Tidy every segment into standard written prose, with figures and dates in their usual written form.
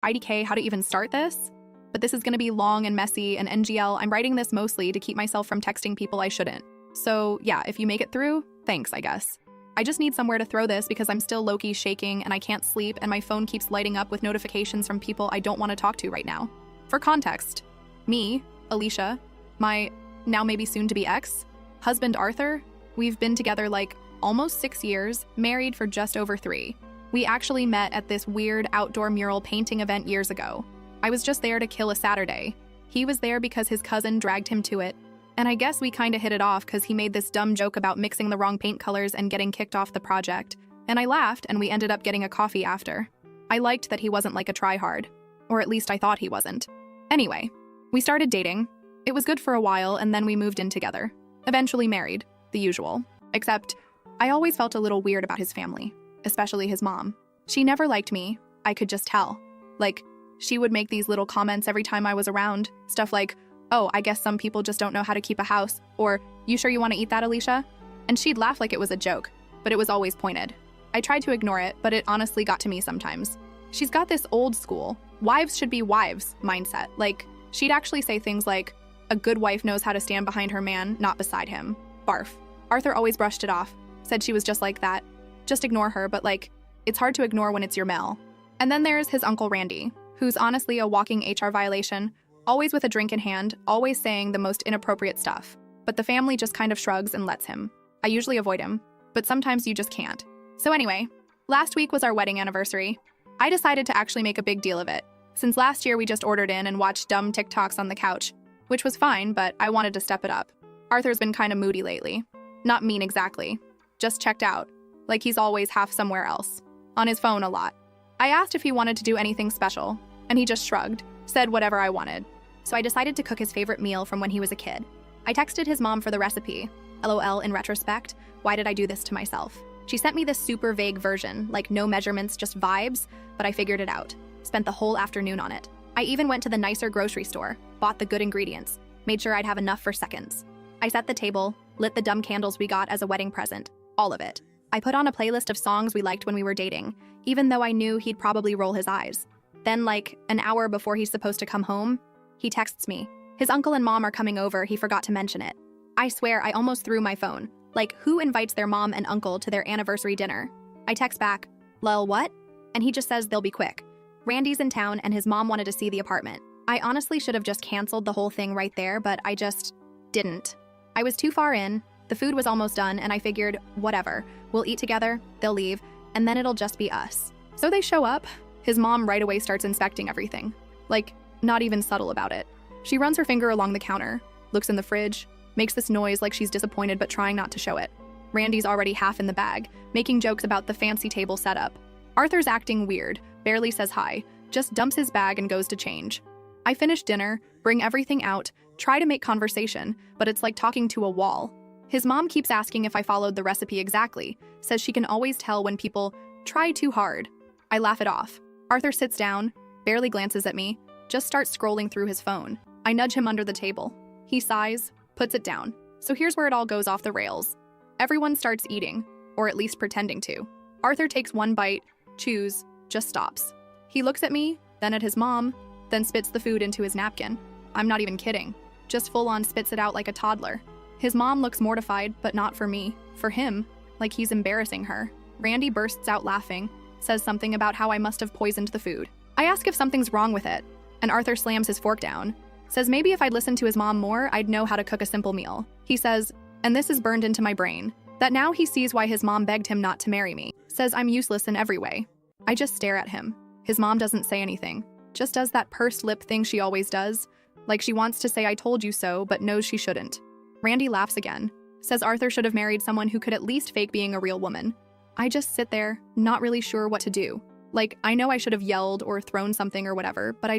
IDK, how to even start this? But this is going to be long and messy, and NGL, I'm writing this mostly to keep myself from texting people I shouldn't. So yeah, if you make it through, thanks, I guess. I just need somewhere to throw this because I'm still low-key shaking and I can't sleep and my phone keeps lighting up with notifications from people I don't want to talk to right now. For context, me, Alicia, my now maybe soon-to-be ex, husband Arthur, we've been together like almost 6 years, married for just over 3. We actually met at this weird outdoor mural painting event years ago. I was just there to kill a Saturday. He was there because his cousin dragged him to it. And I guess we kinda hit it off because he made this dumb joke about mixing the wrong paint colors and getting kicked off the project. And I laughed and we ended up getting a coffee after. I liked that he wasn't like a tryhard. Or at least I thought he wasn't. Anyway, we started dating. It was good for a while and then we moved in together. Eventually married, the usual. Except, I always felt a little weird about his family, especially his mom. She never liked me, I could just tell. Like, she would make these little comments every time I was around, stuff like, "Oh, I guess some people just don't know how to keep a house," or, "You sure you want to eat that, Alicia?" And she'd laugh like it was a joke, but it was always pointed. I tried to ignore it, but it honestly got to me sometimes. She's got this old school, wives should be wives mindset. Like, she'd actually say things like, "A good wife knows how to stand behind her man, not beside him." Barf. Arthur always brushed it off, said she was just like that. Just ignore her, but like, it's hard to ignore when it's your Mel. And then there's his Uncle Randy, who's honestly a walking HR violation, always with a drink in hand, always saying the most inappropriate stuff. But the family just kind of shrugs and lets him. I usually avoid him, but sometimes you just can't. So anyway, last week was our wedding anniversary. I decided to actually make a big deal of it, since last year we just ordered in and watched dumb TikToks on the couch, which was fine, but I wanted to step it up. Arthur's been kinda moody lately. Not mean exactly. Just checked out. Like he's always half somewhere else. On his phone a lot. I asked if he wanted to do anything special, and he just shrugged, said whatever I wanted. So I decided to cook his favorite meal from when he was a kid. I texted his mom for the recipe. LOL, in retrospect, why did I do this to myself? She sent me this super vague version, like no measurements, just vibes, but I figured it out. Spent the whole afternoon on it. I even went to the nicer grocery store, bought the good ingredients, made sure I'd have enough for seconds. I set the table, lit the dumb candles we got as a wedding present, all of it. I put on a playlist of songs we liked when we were dating, even though I knew he'd probably roll his eyes. Then, like, an hour before he's supposed to come home, he texts me. His uncle and mom are coming over, he forgot to mention it. I swear, I almost threw my phone. Like, who invites their mom and uncle to their anniversary dinner? I text back, "Lol, what?" And he just says they'll be quick. Randy's in town and his mom wanted to see the apartment. I honestly should have just canceled the whole thing right there, but I just didn't. I was too far in, the food was almost done, and I figured, whatever, we'll eat together, they'll leave, and then it'll just be us. So they show up. His mom right away starts inspecting everything. Like, not even subtle about it. She runs her finger along the counter, looks in the fridge, makes this noise like she's disappointed but trying not to show it. Randy's already half in the bag, making jokes about the fancy table setup. Arthur's acting weird, barely says hi, just dumps his bag and goes to change. I finish dinner, bring everything out, try to make conversation, but it's like talking to a wall. His mom keeps asking if I followed the recipe exactly, says she can always tell when people try too hard. I laugh it off. Arthur sits down, barely glances at me, just starts scrolling through his phone. I nudge him under the table. He sighs, puts it down. So here's where it all goes off the rails. Everyone starts eating, or at least pretending to. Arthur takes one bite, chews, just stops. He looks at me, then at his mom, then spits the food into his napkin. I'm not even kidding. Just full-on spits it out like a toddler. His mom looks mortified, but not for me. For him, like he's embarrassing her. Randy bursts out laughing, says something about how I must have poisoned the food. I ask if something's wrong with it, and Arthur slams his fork down. Says maybe if I'd listened to his mom more, I'd know how to cook a simple meal. He says, and this is burned into my brain, that now he sees why his mom begged him not to marry me. Says I'm useless in every way. I just stare at him. His mom doesn't say anything. Just does that pursed lip thing she always does. Like she wants to say I told you so, but knows she shouldn't. Randy laughs again. Says Arthur should have married someone who could at least fake being a real woman. I just sit there, not really sure what to do. Like, I know I should have yelled or thrown something or whatever, but I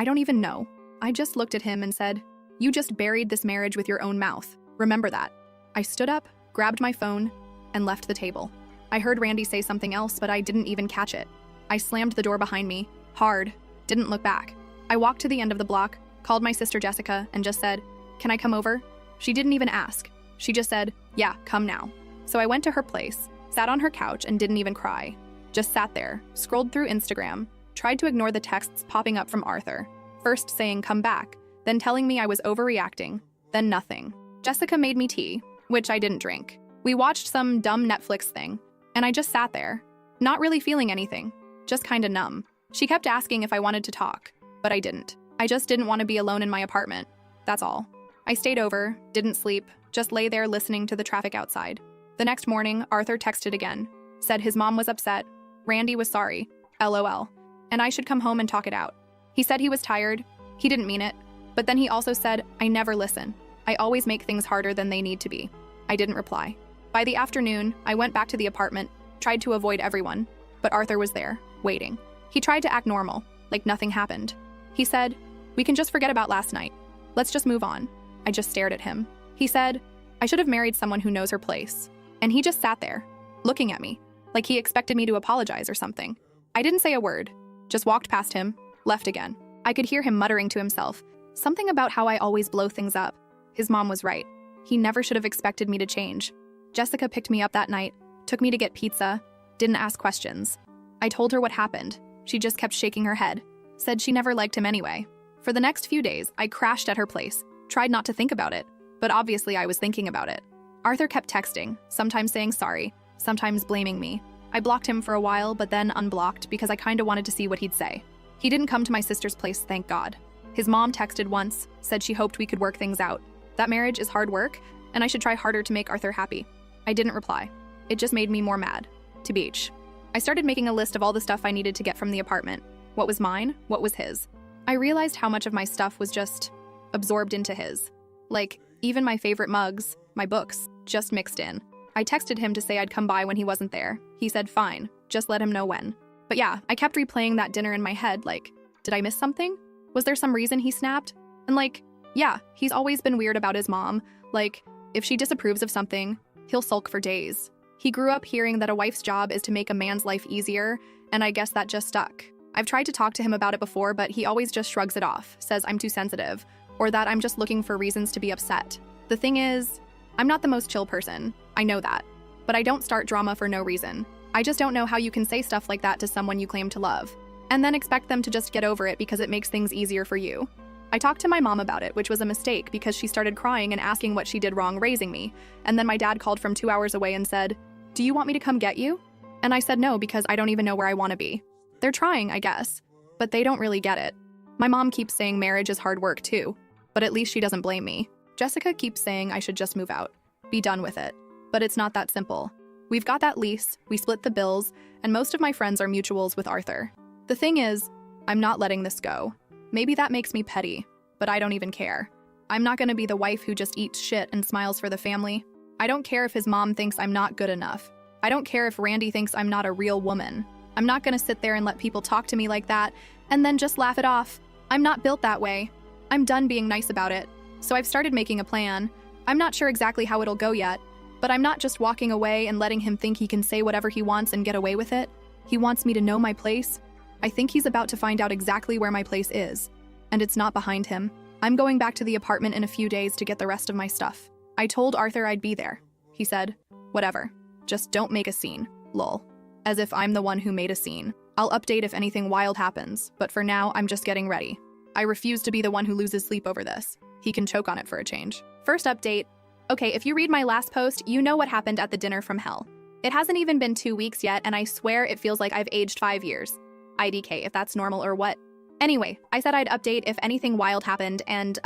don't even know. I just looked at him and said, "You just buried this marriage with your own mouth. Remember that." I stood up, grabbed my phone, and left the table. I heard Randy say something else, but I didn't even catch it. I slammed the door behind me, hard, didn't look back. I walked to the end of the block, called my sister Jessica, and just said, "Can I come over?" She didn't even ask. She just said, "Yeah, come now." So I went to her place, sat on her couch, and didn't even cry. Just sat there, scrolled through Instagram, tried to ignore the texts popping up from Arthur, first saying come back, then telling me I was overreacting, then nothing. Jessica made me tea, which I didn't drink. We watched some dumb Netflix thing, and I just sat there, not really feeling anything, just kinda numb. She kept asking if I wanted to talk, but I didn't. I just didn't want to be alone in my apartment. That's all. I stayed over, didn't sleep, just lay there listening to the traffic outside. The next morning, Arthur texted again, said his mom was upset, Randy was sorry, LOL, and I should come home and talk it out. He said he was tired. He didn't mean it, but then he also said, I never listen. I always make things harder than they need to be. I didn't reply. By the afternoon, I went back to the apartment, tried to avoid everyone, but Arthur was there, waiting. He tried to act normal, like nothing happened. He said, we can just forget about last night. Let's just move on. I just stared at him. He said, I should have married someone who knows her place. And he just sat there, looking at me, like he expected me to apologize or something. I didn't say a word, just walked past him, left again. I could hear him muttering to himself, something about how I always blow things up. His mom was right. He never should have expected me to change. Jessica picked me up that night, took me to get pizza, didn't ask questions. I told her what happened. She just kept shaking her head, said she never liked him anyway. For the next few days, I crashed at her place, tried not to think about it, but obviously I was thinking about it. Arthur kept texting, sometimes saying sorry, sometimes blaming me. I blocked him for a while, but then unblocked because I kinda wanted to see what he'd say. He didn't come to my sister's place, thank God. His mom texted once, said she hoped we could work things out. That marriage is hard work, and I should try harder to make Arthur happy. I didn't reply. It just made me more mad. To beach. I started making a list of all the stuff I needed to get from the apartment. What was mine, what was his. I realized how much of my stuff was just absorbed into his. Like, even my favorite mugs, my books, just mixed in. I texted him to say I'd come by when he wasn't there. He said fine, just let him know when. But yeah, I kept replaying that dinner in my head like, did I miss something? Was there some reason he snapped? And like, yeah, he's always been weird about his mom. Like, if she disapproves of something, he'll sulk for days. He grew up hearing that a wife's job is to make a man's life easier, and I guess that just stuck. I've tried to talk to him about it before, but he always just shrugs it off, says I'm too sensitive, or that I'm just looking for reasons to be upset. The thing is, I'm not the most chill person, I know that. But I don't start drama for no reason. I just don't know how you can say stuff like that to someone you claim to love, and then expect them to just get over it because it makes things easier for you. I talked to my mom about it, which was a mistake because she started crying and asking what she did wrong raising me, and then my dad called from 2 hours away and said, do you want me to come get you? And I said no because I don't even know where I want to be. They're trying, I guess, but they don't really get it. My mom keeps saying marriage is hard work too, but at least she doesn't blame me. Jessica keeps saying I should just move out, be done with it. But it's not that simple. We've got that lease, we split the bills, and most of my friends are mutuals with Arthur. The thing is, I'm not letting this go. Maybe that makes me petty, but I don't even care. I'm not gonna be the wife who just eats shit and smiles for the family. I don't care if his mom thinks I'm not good enough. I don't care if Randy thinks I'm not a real woman. I'm not gonna sit there and let people talk to me like that and then just laugh it off. I'm not built that way. I'm done being nice about it. So I've started making a plan. I'm not sure exactly how it'll go yet, but I'm not just walking away and letting him think he can say whatever he wants and get away with it. He wants me to know my place. I think he's about to find out exactly where my place is, and it's not behind him. I'm going back to the apartment in a few days to get the rest of my stuff. I told Arthur I'd be there. He said, whatever, just don't make a scene, lol. As if I'm the one who made a scene. I'll update if anything wild happens, but for now, I'm just getting ready. I refuse to be the one who loses sleep over this. He can choke on it for a change. First update. Okay, if you read my last post, you know what happened at the dinner from hell. It hasn't even been 2 weeks yet, and I swear it feels like I've aged 5 years. IDK, if that's normal or what. Anyway, I said I'd update if anything wild happened, and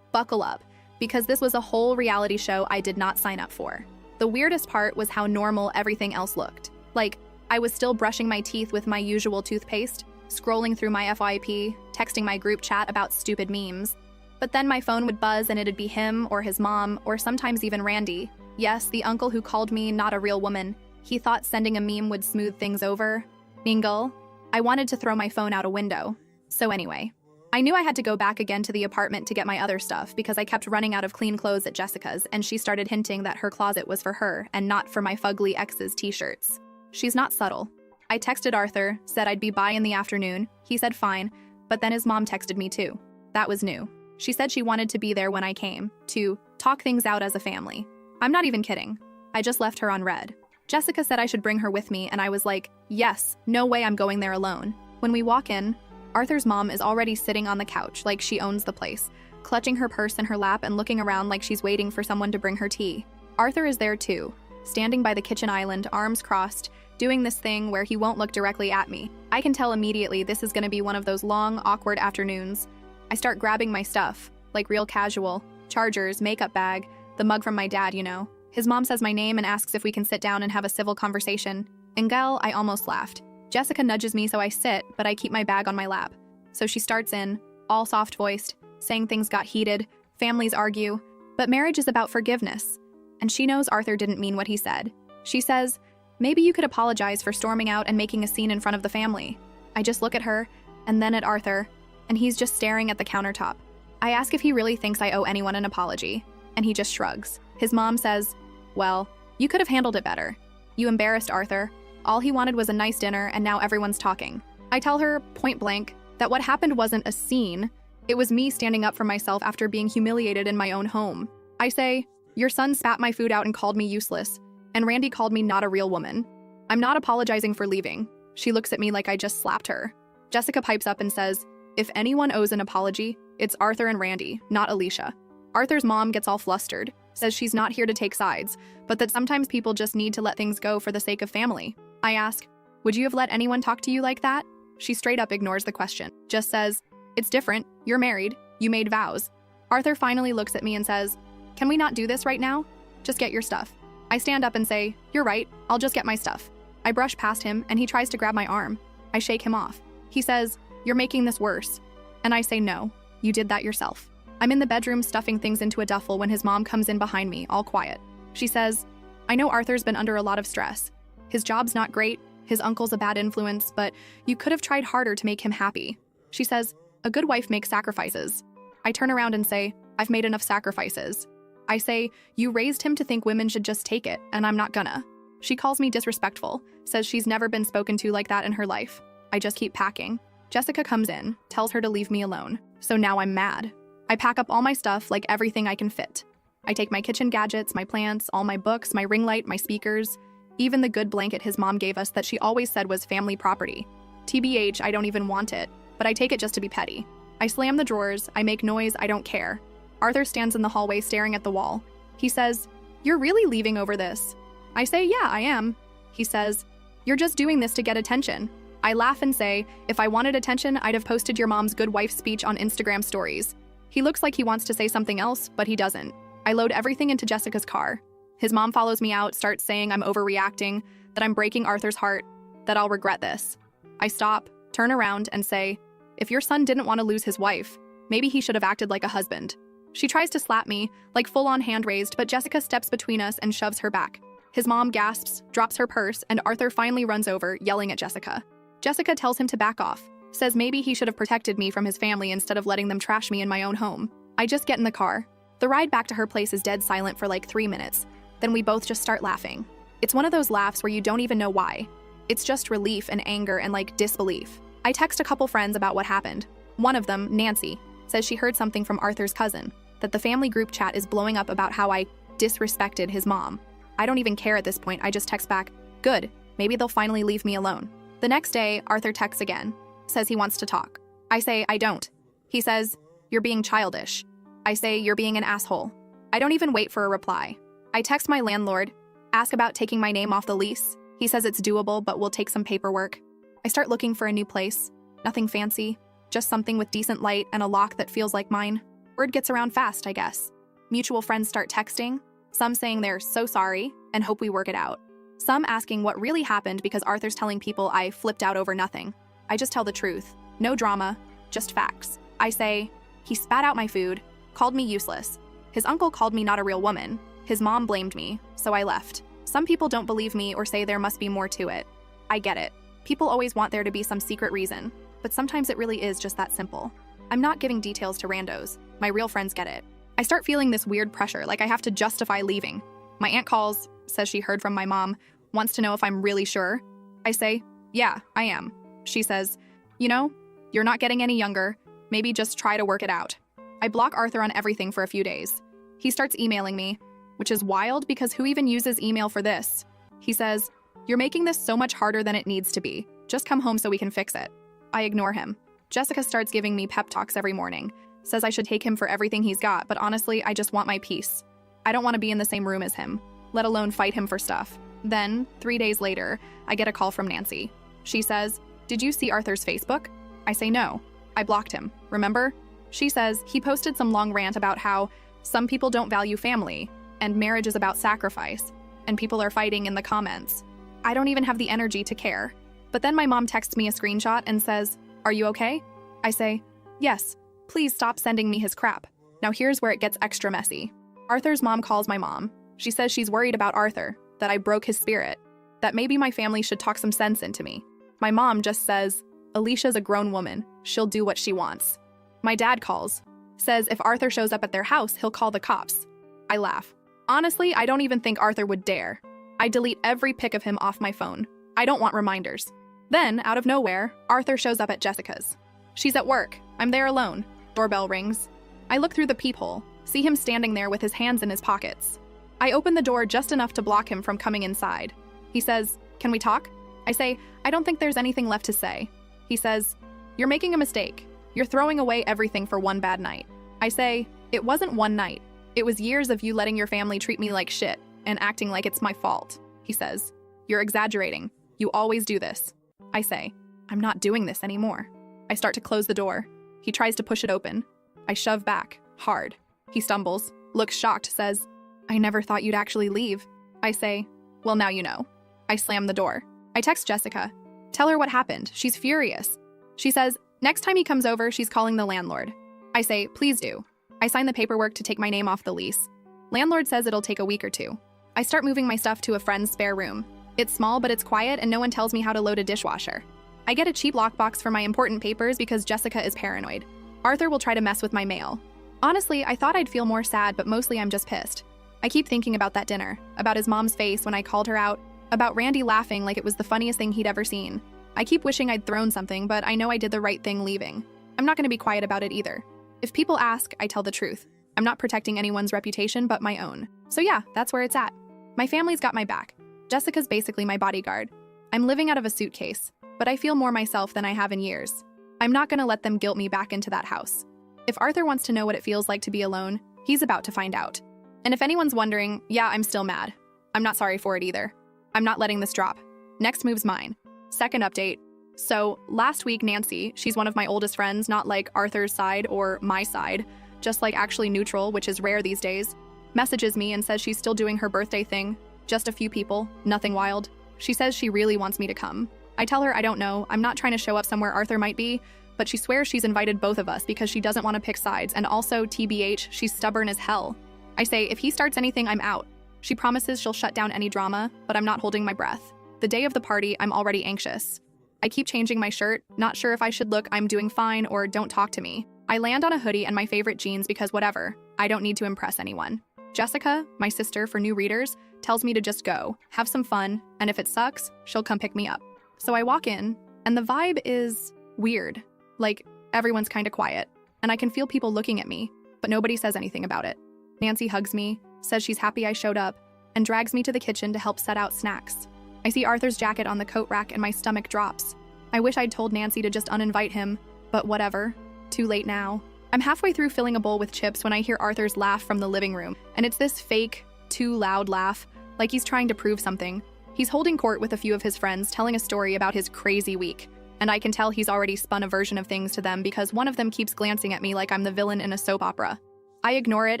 buckle up, because this was a whole reality show I did not sign up for. The weirdest part was how normal everything else looked. Like, I was still brushing my teeth with my usual toothpaste, scrolling through my FYP, texting my group chat about stupid memes. But then my phone would buzz and it'd be him or his mom, or sometimes even Randy. Yes, the uncle who called me not a real woman. He thought sending a meme would smooth things over. Mingle. I wanted to throw my phone out a window. So anyway, I knew I had to go back again to the apartment to get my other stuff because I kept running out of clean clothes at Jessica's, and she started hinting that her closet was for her and not for my fugly ex's t-shirts. She's not subtle. I texted Arthur, said I'd be by in the afternoon. He said fine, but then his mom texted me too. That was new. She said she wanted to be there when I came, to talk things out as a family. I'm not even kidding. I just left her on red. Jessica said I should bring her with me, and I was like, yes, no way I'm going there alone. When we walk in, Arthur's mom is already sitting on the couch like she owns the place, clutching her purse in her lap and looking around like she's waiting for someone to bring her tea. Arthur is there too, standing by the kitchen island, arms crossed, doing this thing where he won't look directly at me. I can tell immediately this is going to be one of those long, awkward afternoons. I start grabbing my stuff, like real casual, chargers, makeup bag, the mug from my dad, you know. His mom says my name and asks if we can sit down and have a civil conversation. Engel, I almost laughed. Jessica nudges me so I sit, but I keep my bag on my lap. So she starts in, all soft-voiced, saying things got heated, families argue, but marriage is about forgiveness. And she knows Arthur didn't mean what he said. She says, maybe you could apologize for storming out and making a scene in front of the family. I just look at her, and then at Arthur, and he's just staring at the countertop. I ask if he really thinks I owe anyone an apology, and he just shrugs. His mom says, well, you could have handled it better. You embarrassed Arthur. All he wanted was a nice dinner, and now everyone's talking. I tell her, point blank, that what happened wasn't a scene. It was me standing up for myself after being humiliated in my own home. I say, your son spat my food out and called me useless, and Randy called me not a real woman. I'm not apologizing for leaving. She looks at me like I just slapped her. Jessica pipes up and says, if anyone owes an apology, it's Arthur and Randy, not Alicia. Arthur's mom gets all flustered, says she's not here to take sides, but that sometimes people just need to let things go for the sake of family. I ask, would you have let anyone talk to you like that? She straight up ignores the question, just says, it's different, you're married, you made vows. Arthur finally looks at me and says, can we not do this right now? Just get your stuff. I stand up and say, you're right, I'll just get my stuff. I brush past him and he tries to grab my arm. I shake him off. He says, you're making this worse. And I say, no, you did that yourself. I'm in the bedroom stuffing things into a duffel when his mom comes in behind me, all quiet. She says, I know Arthur's been under a lot of stress. His job's not great, his uncle's a bad influence, but you could have tried harder to make him happy. She says, a good wife makes sacrifices. I turn around and say, I've made enough sacrifices. I say, you raised him to think women should just take it, and I'm not gonna. She calls me disrespectful, says she's never been spoken to like that in her life. I just keep packing. Jessica comes in, tells her to leave me alone. So now I'm mad. I pack up all my stuff, like everything I can fit. I take my kitchen gadgets, my plants, all my books, my ring light, my speakers, even the good blanket his mom gave us that she always said was family property. TBH, I don't even want it, but I take it just to be petty. I slam the drawers, I make noise, I don't care. Arthur stands in the hallway staring at the wall. He says, you're really leaving over this? I say, yeah, I am. He says, you're just doing this to get attention. I laugh and say, if I wanted attention, I'd have posted your mom's good wife speech on Instagram stories. He looks like he wants to say something else, but he doesn't. I load everything into Jessica's car. His mom follows me out, starts saying I'm overreacting, that I'm breaking Arthur's heart, that I'll regret this. I stop, turn around, and say, if your son didn't want to lose his wife, maybe he should have acted like a husband. She tries to slap me, like full-on hand raised, but Jessica steps between us and shoves her back. His mom gasps, drops her purse, and Arthur finally runs over, yelling at Jessica. Jessica tells him to back off, says maybe he should have protected me from his family instead of letting them trash me in my own home. I just get in the car. The ride back to her place is dead silent for like 3 minutes. Then we both just start laughing. It's one of those laughs where you don't even know why. It's just relief and anger and like disbelief. I text a couple friends about what happened. One of them, Nancy, says she heard something from Arthur's cousin, that the family group chat is blowing up about how I disrespected his mom. I don't even care at this point, I just text back, good, maybe they'll finally leave me alone. The next day, Arthur texts again, says he wants to talk. I say, I don't. He says, you're being childish. I say, you're being an asshole. I don't even wait for a reply. I text my landlord, ask about taking my name off the lease. He says it's doable, but will take some paperwork. I start looking for a new place. Nothing fancy, just something with decent light and a lock that feels like mine. Word gets around fast, I guess. Mutual friends start texting, some saying they're so sorry and hope we work it out. Some asking what really happened because Arthur's telling people I flipped out over nothing. I just tell the truth. No drama, just facts. I say, he spat out my food, called me useless. His uncle called me not a real woman. His mom blamed me, so I left. Some people don't believe me or say there must be more to it. I get it. People always want there to be some secret reason, but sometimes it really is just that simple. I'm not giving details to randos. My real friends get it. I start feeling this weird pressure, like I have to justify leaving. My aunt calls, says she heard from my mom, wants to know if I'm really sure. I say, yeah, I am. She says, you know, you're not getting any younger. Maybe just try to work it out. I block Arthur on everything for a few days. He starts emailing me, which is wild because who even uses email for this? He says, you're making this so much harder than it needs to be. Just come home so we can fix it. I ignore him. Jessica starts giving me pep talks every morning, says I should take him for everything he's got, but honestly, I just want my peace. I don't want to be in the same room as him, let alone fight him for stuff. Then, 3 days later, I get a call from Nancy. She says, "Did you see Arthur's Facebook?" I say no. I blocked him, remember? She says he posted some long rant about how some people don't value family, and marriage is about sacrifice, and people are fighting in the comments. I don't even have the energy to care. But then my mom texts me a screenshot and says, "Are you okay?" I say, "Yes, please stop sending me his crap." Now here's where it gets extra messy. Arthur's mom calls my mom. She says she's worried about Arthur, that I broke his spirit, that maybe my family should talk some sense into me. My mom just says, "Alicia's a grown woman. She'll do what she wants." My dad calls, says if Arthur shows up at their house, he'll call the cops. I laugh. Honestly, I don't even think Arthur would dare. I delete every pic of him off my phone. I don't want reminders. Then, out of nowhere, Arthur shows up at Jessica's. She's at work. I'm there alone. Doorbell rings. I look through the peephole, see him standing there with his hands in his pockets. I open the door just enough to block him from coming inside. He says, "Can we talk?" I say, "I don't think there's anything left to say." He says, "You're making a mistake. You're throwing away everything for one bad night." I say, "It wasn't one night. It was years of you letting your family treat me like shit and acting like it's my fault." He says, "You're exaggerating. You always do this." I say, "I'm not doing this anymore." I start to close the door. He tries to push it open. I shove back, hard. He stumbles, looks shocked, says, "I never thought you'd actually leave." I say, "Well, now you know." I slam the door. I text Jessica. Tell her what happened. She's furious. She says, next time he comes over, she's calling the landlord. I say, "Please do." I sign the paperwork to take my name off the lease. Landlord says it'll take a week or two. I start moving my stuff to a friend's spare room. It's small, but it's quiet, and no one tells me how to load a dishwasher. I get a cheap lockbox for my important papers because Jessica is paranoid. Arthur will try to mess with my mail. Honestly, I thought I'd feel more sad, but mostly I'm just pissed. I keep thinking about that dinner, about his mom's face when I called her out, about Randy laughing like it was the funniest thing he'd ever seen. I keep wishing I'd thrown something, but I know I did the right thing leaving. I'm not going to be quiet about it either. If people ask, I tell the truth. I'm not protecting anyone's reputation but my own. So yeah, that's where it's at. My family's got my back. Jessica's basically my bodyguard. I'm living out of a suitcase, but I feel more myself than I have in years. I'm not going to let them guilt me back into that house. If Arthur wants to know what it feels like to be alone, he's about to find out. And if anyone's wondering, yeah, I'm still mad. I'm not sorry for it either. I'm not letting this drop. Next move's mine. Second update. So, last week, Nancy, she's one of my oldest friends, not like Arthur's side or my side, just like actually neutral, which is rare these days, messages me and says she's still doing her birthday thing. Just a few people, nothing wild. She says she really wants me to come. I tell her I don't know, I'm not trying to show up somewhere Arthur might be, but she swears she's invited both of us because she doesn't want to pick sides, and also, TBH, she's stubborn as hell. I say, if he starts anything, I'm out. She promises she'll shut down any drama, but I'm not holding my breath. The day of the party, I'm already anxious. I keep changing my shirt, not sure if I should look I'm doing fine or don't talk to me. I land on a hoodie and my favorite jeans because whatever, I don't need to impress anyone. Jessica, my sister for new readers, tells me to just go, have some fun, and if it sucks, she'll come pick me up. So I walk in, and the vibe is weird. Like, everyone's kinda quiet, and I can feel people looking at me, but nobody says anything about it. Nancy hugs me, says she's happy I showed up, and drags me to the kitchen to help set out snacks. I see Arthur's jacket on the coat rack and my stomach drops. I wish I'd told Nancy to just uninvite him, but whatever. Too late now. I'm halfway through filling a bowl with chips when I hear Arthur's laugh from the living room, and it's this fake, too loud laugh, like he's trying to prove something. He's holding court with a few of his friends, telling a story about his crazy week, and I can tell he's already spun a version of things to them because one of them keeps glancing at me like I'm the villain in a soap opera. I ignore it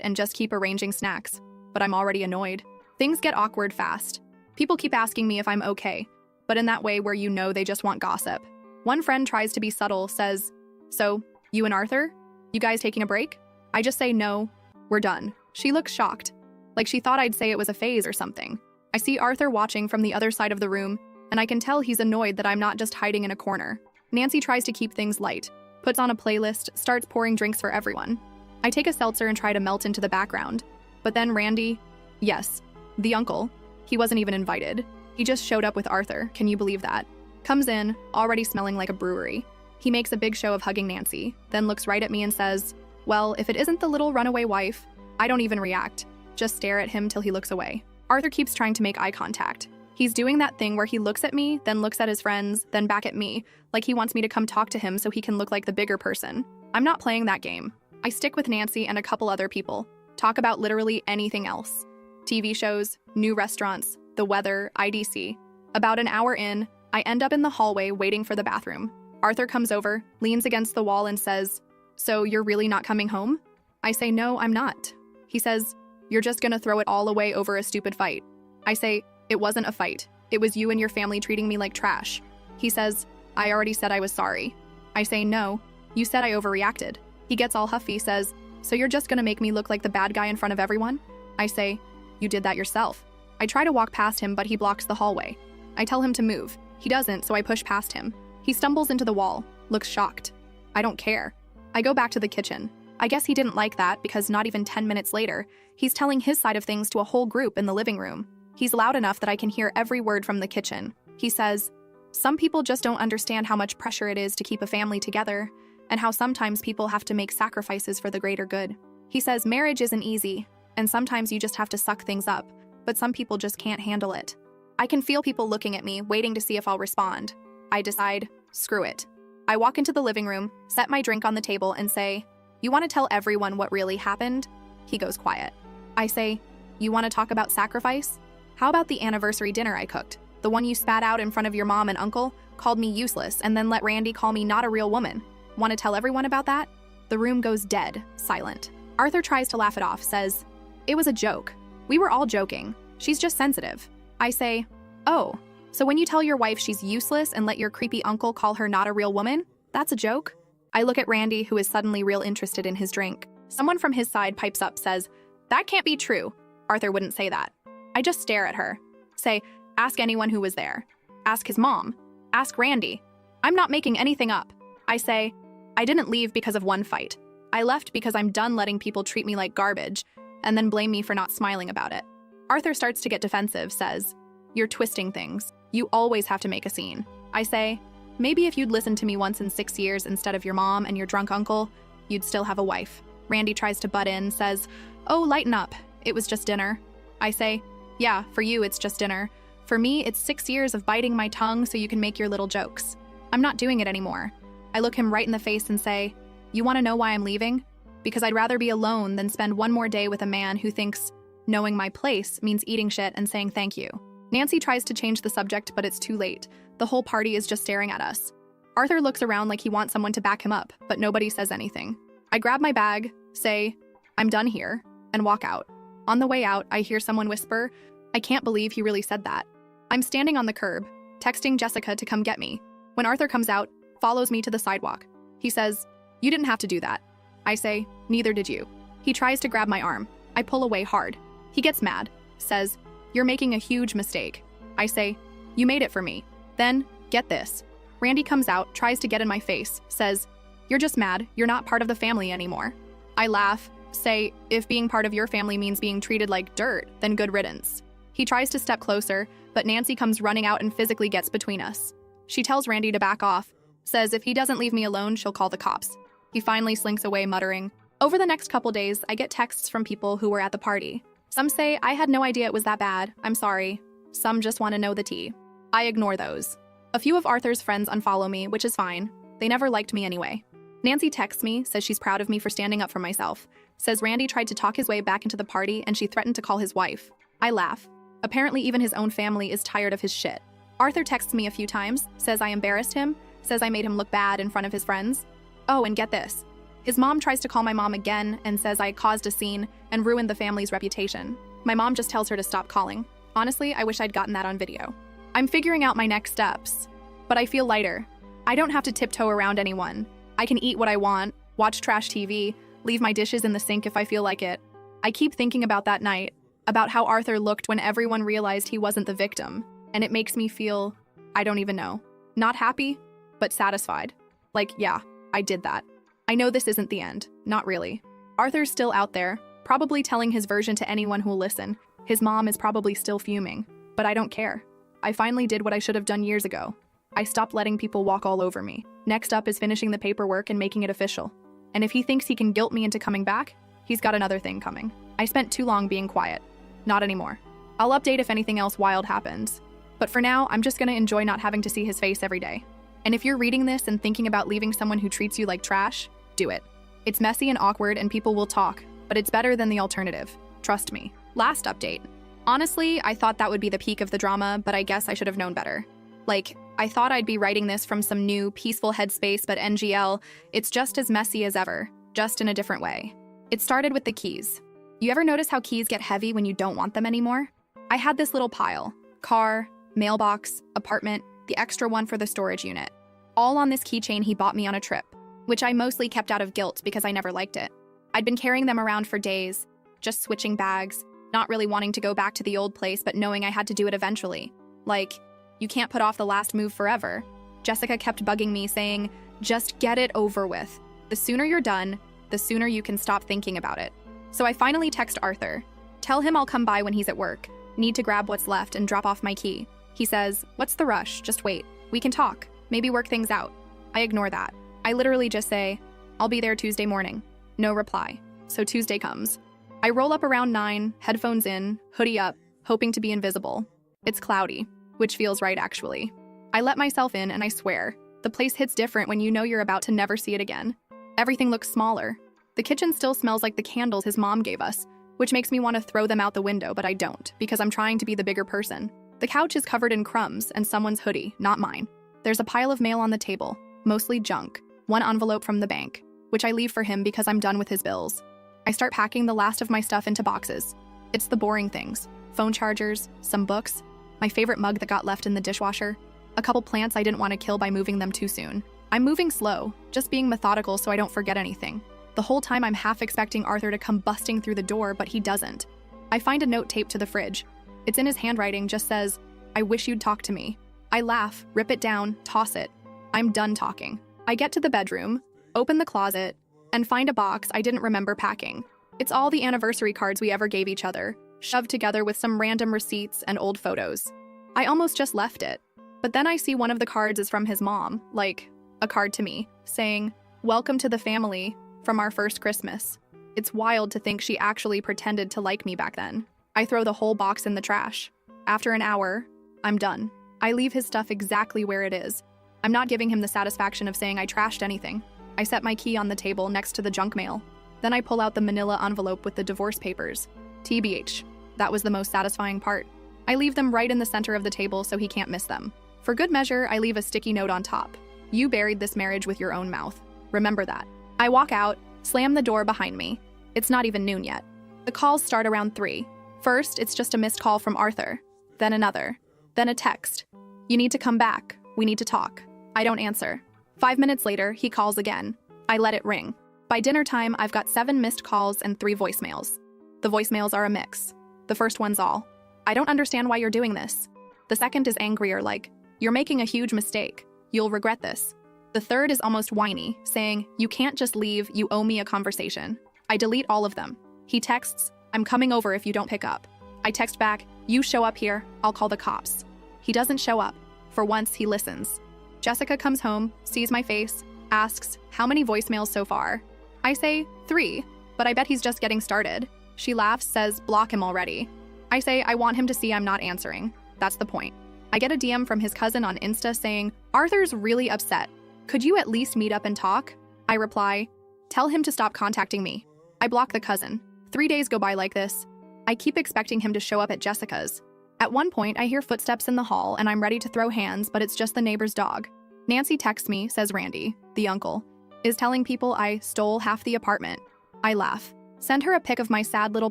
and just keep arranging snacks, but I'm already annoyed. Things get awkward fast. People keep asking me if I'm okay, but in that way where you know they just want gossip. One friend tries to be subtle, says, "So, you and Arthur? You guys taking a break?" I just say no, we're done. She looks shocked, like she thought I'd say it was a phase or something. I see Arthur watching from the other side of the room, and I can tell he's annoyed that I'm not just hiding in a corner. Nancy tries to keep things light, puts on a playlist, starts pouring drinks for everyone. I take a seltzer and try to melt into the background. But then Randy, yes, the uncle, he wasn't even invited. He just showed up with Arthur, can you believe that? Comes in, already smelling like a brewery. He makes a big show of hugging Nancy, then looks right at me and says, "Well, if it isn't the little runaway wife." I don't even react, just stare at him till he looks away. Arthur keeps trying to make eye contact. He's doing that thing where he looks at me, then looks at his friends, then back at me, like he wants me to come talk to him so he can look like the bigger person. I'm not playing that game. I stick with Nancy and a couple other people. Talk about literally anything else. TV shows, new restaurants, the weather, IDC. About an hour in, I end up in the hallway waiting for the bathroom. Arthur comes over, leans against the wall and says, "So you're really not coming home?" I say, "No, I'm not." He says, "You're just gonna throw it all away over a stupid fight." I say, "It wasn't a fight. It was you and your family treating me like trash." He says, "I already said I was sorry." I say, "No, you said I overreacted." He gets all huffy, says, "So you're just gonna make me look like the bad guy in front of everyone?" I say, "You did that yourself." I try to walk past him, but he blocks the hallway. I tell him to move. He doesn't, so I push past him. He stumbles into the wall, looks shocked. I don't care. I go back to the kitchen. I guess he didn't like that because not even 10 minutes later, he's telling his side of things to a whole group in the living room. He's loud enough that I can hear every word from the kitchen. He says, "Some people just don't understand how much pressure it is to keep a family together, and how sometimes people have to make sacrifices for the greater good." He says marriage isn't easy, and sometimes you just have to suck things up, but some people just can't handle it. I can feel people looking at me, waiting to see if I'll respond. I decide, screw it. I walk into the living room, set my drink on the table, and say, "You want to tell everyone what really happened?" He goes quiet. I say, "You want to talk about sacrifice? How about the anniversary dinner I cooked? The one you spat out in front of your mom and uncle, called me useless, and then let Randy call me not a real woman. Want to tell everyone about that?" The room goes dead, silent. Arthur tries to laugh it off, says, "It was a joke. We were all joking. She's just sensitive." I say, "Oh, so when you tell your wife she's useless and let your creepy uncle call her not a real woman, that's a joke?" I look at Randy, who is suddenly real interested in his drink. Someone from his side pipes up, says, "That can't be true. Arthur wouldn't say that." I just stare at her. Say, "Ask anyone who was there. Ask his mom. Ask Randy. I'm not making anything up." I say, "I didn't leave because of one fight. I left because I'm done letting people treat me like garbage and then blame me for not smiling about it." Arthur starts to get defensive, says, "You're twisting things. You always have to make a scene." I say, "Maybe if you'd listened to me once in 6 years instead of your mom and your drunk uncle, you'd still have a wife." Randy tries to butt in, says, "Oh, lighten up. It was just dinner." I say, "Yeah, for you it's just dinner. For me, it's 6 years of biting my tongue so you can make your little jokes. I'm not doing it anymore." I look him right in the face and say, "You want to know why I'm leaving? Because I'd rather be alone than spend one more day with a man who thinks knowing my place means eating shit and saying thank you." Nancy tries to change the subject, but it's too late. The whole party is just staring at us. Arthur looks around like he wants someone to back him up, but nobody says anything. I grab my bag, say, "I'm done here," and walk out. On the way out, I hear someone whisper, "I can't believe he really said that." I'm standing on the curb, texting Jessica to come get me. When Arthur comes out, follows me to the sidewalk. He says, "You didn't have to do that." I say, "Neither did you." He tries to grab my arm. I pull away hard. He gets mad, says, "You're making a huge mistake." I say, "You made it for me." Then, get this. Randy comes out, tries to get in my face, says, "You're just mad. You're not part of the family anymore." I laugh, say, "If being part of your family means being treated like dirt, then good riddance." He tries to step closer, but Nancy comes running out and physically gets between us. She tells Randy to back off, says if he doesn't leave me alone, she'll call the cops. He finally slinks away, muttering. Over the next couple days, I get texts from people who were at the party. Some say, "I had no idea it was that bad. I'm sorry." Some just want to know the tea. I ignore those. A few of Arthur's friends unfollow me, which is fine. They never liked me anyway. Nancy texts me, says she's proud of me for standing up for myself, says Randy tried to talk his way back into the party and she threatened to call his wife. I laugh. Apparently even his own family is tired of his shit. Arthur texts me a few times, says I embarrassed him, says I made him look bad in front of his friends. Oh, and get this. His mom tries to call my mom again and says I caused a scene and ruined the family's reputation. My mom just tells her to stop calling. Honestly, I wish I'd gotten that on video. I'm figuring out my next steps, but I feel lighter. I don't have to tiptoe around anyone. I can eat what I want, watch trash TV, leave my dishes in the sink if I feel like it. I keep thinking about that night, about how Arthur looked when everyone realized he wasn't the victim, and it makes me feel, I don't even know, not happy, but satisfied. Like, yeah, I did that. I know this isn't the end, not really. Arthur's still out there, probably telling his version to anyone who'll listen. His mom is probably still fuming, but I don't care. I finally did what I should have done years ago. I stopped letting people walk all over me. Next up is finishing the paperwork and making it official. And if he thinks he can guilt me into coming back, he's got another thing coming. I spent too long being quiet. Not anymore. I'll update if anything else wild happens. But for now, I'm just gonna enjoy not having to see his face every day. And if you're reading this and thinking about leaving someone who treats you like trash, do it. It's messy and awkward and people will talk, but it's better than the alternative. Trust me. Last update. Honestly, I thought that would be the peak of the drama, but I guess I should have known better. Like, I thought I'd be writing this from some new, peaceful headspace, but NGL, it's just as messy as ever, just in a different way. It started with the keys. You ever notice how keys get heavy when you don't want them anymore? I had this little pile. Car, mailbox, apartment, the extra one for the storage unit. All on this keychain he bought me on a trip, which I mostly kept out of guilt because I never liked it. I'd been carrying them around for days, just switching bags, not really wanting to go back to the old place, but knowing I had to do it eventually. Like, you can't put off the last move forever. Jessica kept bugging me, saying, just get it over with. The sooner you're done, the sooner you can stop thinking about it. So I finally text Arthur. Tell him I'll come by when he's at work. Need to grab what's left and drop off my key. He says, what's the rush? Just wait. We can talk. Maybe work things out. I ignore that. I literally just say, I'll be there Tuesday morning. No reply. So Tuesday comes. I roll up around 9, headphones in, hoodie up, hoping to be invisible. It's cloudy, which feels right actually. I let myself in and I swear, the place hits different when you know you're about to never see it again. Everything looks smaller. The kitchen still smells like the candles his mom gave us, which makes me want to throw them out the window, but I don't, because I'm trying to be the bigger person. The couch is covered in crumbs and someone's hoodie, not mine. There's a pile of mail on the table, mostly junk, one envelope from the bank, which I leave for him because I'm done with his bills. I start packing the last of my stuff into boxes. It's the boring things, phone chargers, some books, my favorite mug that got left in the dishwasher, a couple plants I didn't want to kill by moving them too soon. I'm moving slow, just being methodical so I don't forget anything. The whole time I'm half expecting Arthur to come busting through the door, but he doesn't. I find a note taped to the fridge. It's in his handwriting, just says, I wish you'd talk to me. I laugh, rip it down, toss it. I'm done talking. I get to the bedroom, open the closet, and find a box I didn't remember packing. It's all the anniversary cards we ever gave each other, shoved together with some random receipts and old photos. I almost just left it. But then I see one of the cards is from his mom, like a card to me, saying, welcome to the family from our first Christmas. It's wild to think she actually pretended to like me back then. I throw the whole box in the trash. After an hour, I'm done. I leave his stuff exactly where it is. I'm not giving him the satisfaction of saying I trashed anything. I set my key on the table next to the junk mail. Then I pull out the manila envelope with the divorce papers. TBH, that was the most satisfying part. I leave them right in the center of the table so he can't miss them. For good measure, I leave a sticky note on top. You buried this marriage with your own mouth. Remember that. I walk out, slam the door behind me. It's not even noon yet. The calls start around 3. First, it's just a missed call from Arthur. Then another. Then a text. You need to come back. We need to talk. I don't answer. 5 minutes later, he calls again. I let it ring. By dinner time, I've got 7 missed calls and 3 voicemails. The voicemails are a mix. The first one's all, I don't understand why you're doing this. The second is angrier, like, you're making a huge mistake. You'll regret this. The third is almost whiny, saying, you can't just leave, you owe me a conversation. I delete all of them. He texts, I'm coming over if you don't pick up. I text back, you show up here, I'll call the cops. He doesn't show up. For once, he listens. Jessica comes home, sees my face, asks, how many voicemails so far? I say, 3, but I bet he's just getting started. She laughs, says, block him already. I say, I want him to see I'm not answering. That's the point. I get a DM from his cousin on Insta saying, Arthur's really upset. Could you at least meet up and talk? I reply, tell him to stop contacting me. I block the cousin. 3 days go by like this. I keep expecting him to show up at Jessica's. At one point, I hear footsteps in the hall and I'm ready to throw hands, but it's just the neighbor's dog. Nancy texts me, says Randy, the uncle, is telling people I stole half the apartment. I laugh. Send her a pic of my sad little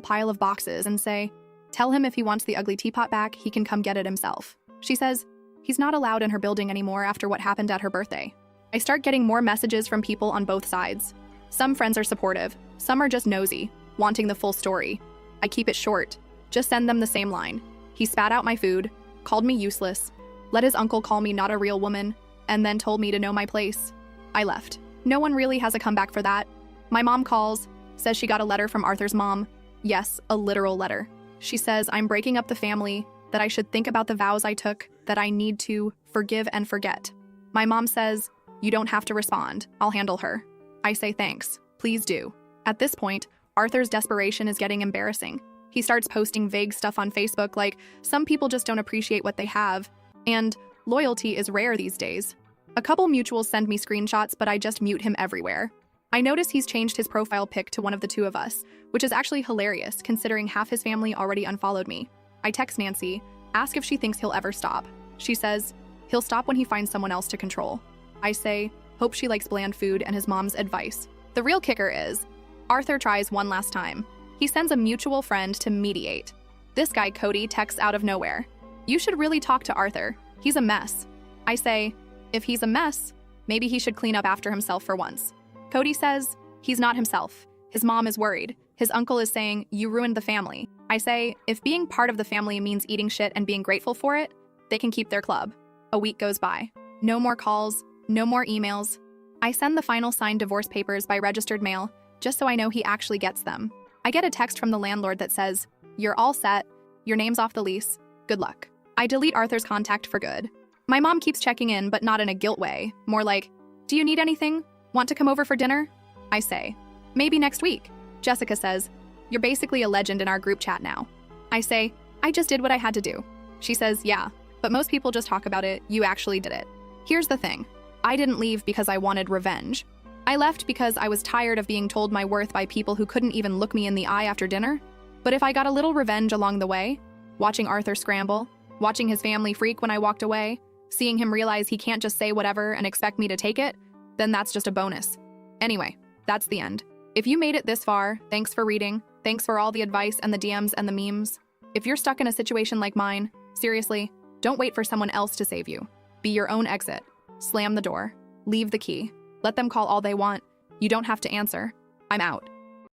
pile of boxes and say, tell him if he wants the ugly teapot back, he can come get it himself. She says, he's not allowed in her building anymore after what happened at her birthday. I start getting more messages from people on both sides. Some friends are supportive, some are just nosy, wanting the full story. I keep it short. Just send them the same line. He spat out my food, called me useless, let his uncle call me not a real woman, and then told me to know my place. I left. No one really has a comeback for that. My mom calls, says she got a letter from Arthur's mom. Yes, a literal letter. She says I'm breaking up the family, that I should think about the vows I took, that I need to forgive and forget. My mom says, you don't have to respond. I'll handle her. I say thanks. Please do. At this point, Arthur's desperation is getting embarrassing. He starts posting vague stuff on Facebook like, some people just don't appreciate what they have, And loyalty is rare these days. A couple mutuals send me screenshots, but I just mute him everywhere. I notice he's changed his profile pic to one of the two of us, which is actually hilarious considering half his family already unfollowed me. I text Nancy, ask if she thinks he'll ever stop. She says, he'll stop when he finds someone else to control. I say, hope she likes bland food and his mom's advice. The real kicker is, Arthur tries one last time. He sends a mutual friend to mediate. This guy, Cody, texts out of nowhere. You should really talk to Arthur. He's a mess. I say, if he's a mess, maybe he should clean up after himself for once. Cody says, he's not himself. His mom is worried. His uncle is saying, you ruined the family. I say, if being part of the family means eating shit and being grateful for it, they can keep their club. A week goes by. No more calls, no more emails. I send the final signed divorce papers by registered mail, just so I know he actually gets them. I get a text from the landlord that says, you're all set, your name's off the lease, good luck. I delete Arthur's contact for good. My mom keeps checking in, but not in a guilt way, more like, do you need anything? Want to come over for dinner? I say, maybe next week. Jessica says, you're basically a legend in our group chat now. I say, I just did what I had to do. She says, yeah, but most people just talk about it, you actually did it. Here's the thing, I didn't leave because I wanted revenge. I left because I was tired of being told my worth by people who couldn't even look me in the eye after dinner. But if I got a little revenge along the way, watching Arthur scramble, watching his family freak when I walked away, seeing him realize he can't just say whatever and expect me to take it, then that's just a bonus. Anyway, that's the end. If you made it this far, thanks for reading, thanks for all the advice and the DMs and the memes. If you're stuck in a situation like mine, seriously, don't wait for someone else to save you. Be your own exit. Slam the door. Leave the key. Let them call all they want. You don't have to answer. I'm out.